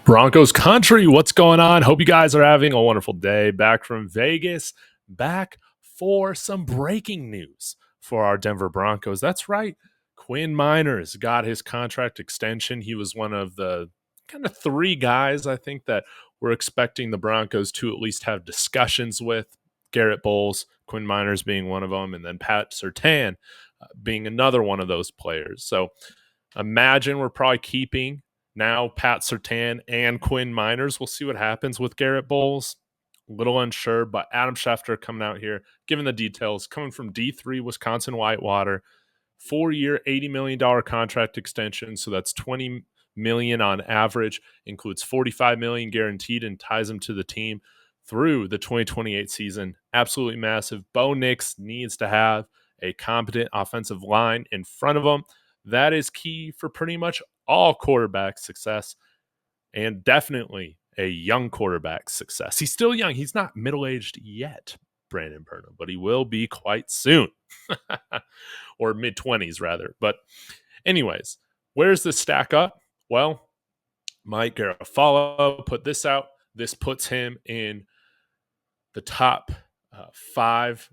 Broncos country, what's going on? Hope you guys are having a wonderful day. Back from Vegas, back for some breaking news for our Denver Broncos. That's right. Quinn Miners got his contract extension. He was one of the kind of three guys I think that we're expecting the Broncos to at least have discussions with. Garrett Bolles, Quinn Miners being one of them, and then Pat Surtain being another one of those players. So imagine we're probably keeping now Pat Surtain and Quinn Miners. We'll see what happens with Garrett Bolles. A little unsure, but Adam Schefter coming out here, giving the details, coming from D3 Wisconsin Whitewater, 4-year, $80 million contract extension. So that's $20 million on average, includes $45 million guaranteed and ties him to the team through the 2028 season. Absolutely massive. Bo Nix needs to have a competent offensive line in front of him. That is key for pretty much all quarterback success, and definitely a young quarterback success. He's still young. He's not middle-aged yet, Brandon Burnham, but he will be quite soon. Or mid-20s, rather. But anyways, where's this stack up? Well, Mike Garafolo put this out. This puts him in the top 5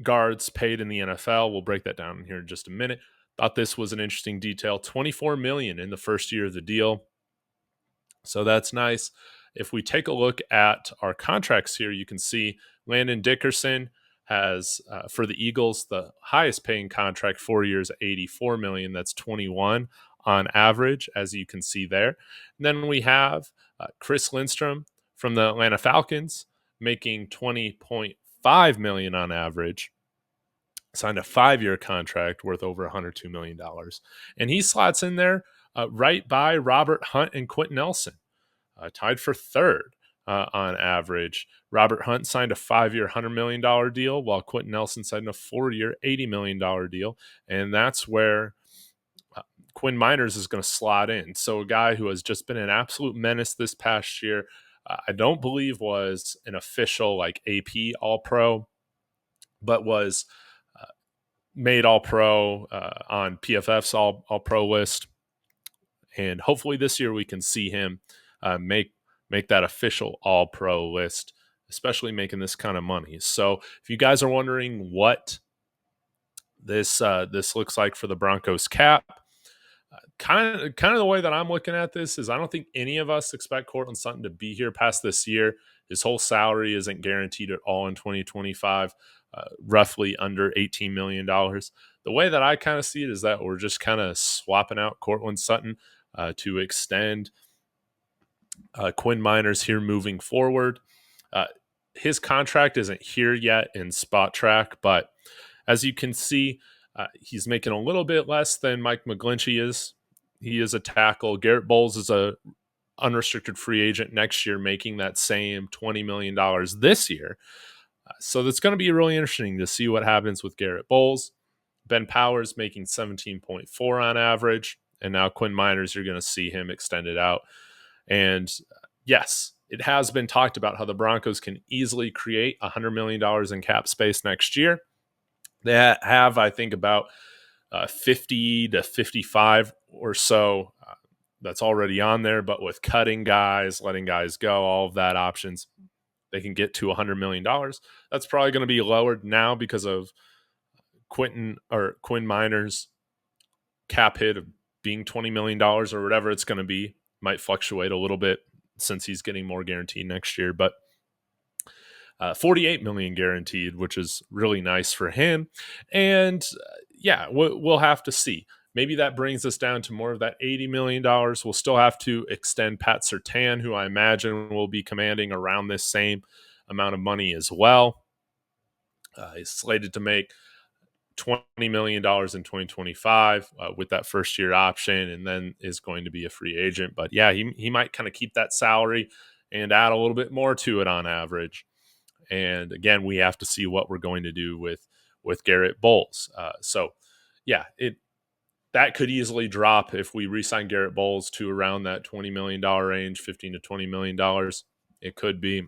guards paid in the NFL. We'll break that down here in just a minute. Thought this was an interesting detail. $24 million in the first year of the deal. So that's nice. If we take a look at our contracts here, you can see Landon Dickerson has, for the Eagles, the highest paying contract, 4 years, $84 million. That's 21 on average, as you can see there. And then we have Chris Lindstrom from the Atlanta Falcons making $20.5 million on average. Signed a 5-year contract worth over $102 million. And he slots in there right by Robert Hunt and Quentin Nelson, tied for third on average. Robert Hunt signed a 5-year, $100 million deal, while Quentin Nelson signed a 4-year, $80 million deal. And that's where Quinn Miners is going to slot in. So a guy who has just been an absolute menace this past year, I don't believe was an official like AP All-Pro, but was made All-Pro on PFF's All-Pro list. And hopefully this year we can see him make that official All-Pro list, especially making this kind of money. So if you guys are wondering what this looks like for the Broncos cap, kind of the way that I'm looking at this is I don't think any of us expect Courtland Sutton to be here past this year. His whole salary isn't guaranteed at all in 2025. Roughly under $18 million. The way that I kind of see it is that we're just kind of swapping out Courtland Sutton to extend Quinn Miners here moving forward. His contract isn't here yet in Spot Track, but as you can see, he's making a little bit less than Mike McGlinchey is. He is a tackle. Garrett Bolles is a unrestricted free agent next year, making that same $20 million this year. So that's going to be really interesting to see what happens with Garrett Bolles. Ben Powers making 17.4 on average. And now Quinn Miners, you're going to see him extended out. And yes, it has been talked about how the Broncos can easily create $100 million in cap space next year. They have, I think, about 50 to 55 or so that's already on there. But with cutting guys, letting guys go, all of that options, they can get to $100 million. That's probably going to be lowered now because of Quinn Miners' cap hit of being $20 million or whatever it's going to be. Might fluctuate a little bit since he's getting more guaranteed next year, but $48 million guaranteed, which is really nice for him. And yeah, we'll have to see. Maybe that brings us down to more of that $80 million. We'll still have to extend Pat Surtain, who I imagine will be commanding around this same amount of money as well. He's slated to make $20 million in 2025 with that first-year option, and then is going to be a free agent. But yeah, he might kind of keep that salary and add a little bit more to it on average. And again, we have to see what we're going to do with Garrett Bolles. So yeah, that could easily drop if we re-sign Garrett Bolles to around that $20 million range, $15 to $20 million. It could be.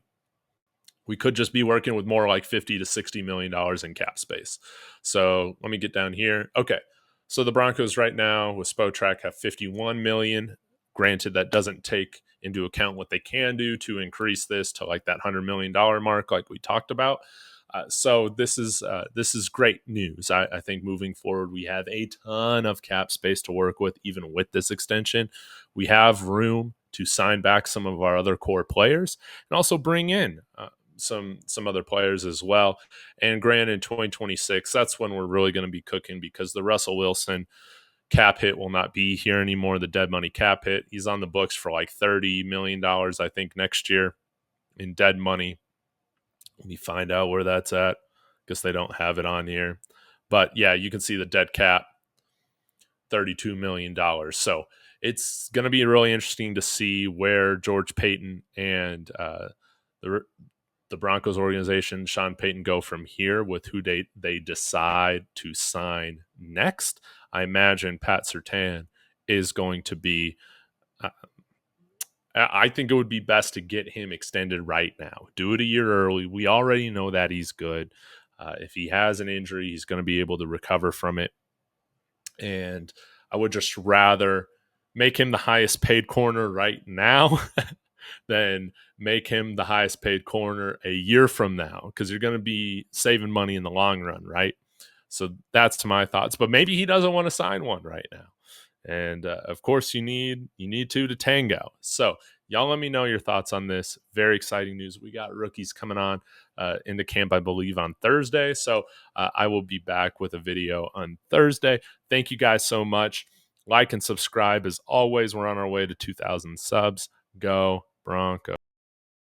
We could just be working with more like $50 to $60 million in cap space. So let me get down here. Okay, so the Broncos right now with Spotrac have $51 million. Granted, that doesn't take into account what they can do to increase this to like that $100 million mark, like we talked about. So this is great news. I think moving forward, we have a ton of cap space to work with, even with this extension. We have room to sign back some of our other core players and also bring in some other players as well. And granted, in 2026, that's when we're really going to be cooking, because the Russell Wilson cap hit will not be here anymore. The dead money cap hit, he's on the books for like $30 million, I think, next year in dead money. Let me find out where that's at, because they don't have it on here. But yeah, you can see the dead cap, $32 million. So it's going to be really interesting to see where George Payton and the Broncos organization, Sean Payton, go from here with who they decide to sign next. I imagine Pat Surtain is going to be I think it would be best to get him extended right now. Do it a year early. We already know that he's good. If he has an injury, he's going to be able to recover from it. And I would just rather make him the highest paid corner right now than make him the highest paid corner a year from now, because you're going to be saving money in the long run, right? So that's my thoughts. But maybe he doesn't want to sign one right now. And of course, you need two to tango. So y'all let me know your thoughts on this. Very exciting news. We got rookies coming on into camp, I believe, on Thursday. So I will be back with a video on Thursday. Thank you guys so much. Like and subscribe. As always, we're on our way to 2,000 subs. Go Broncos.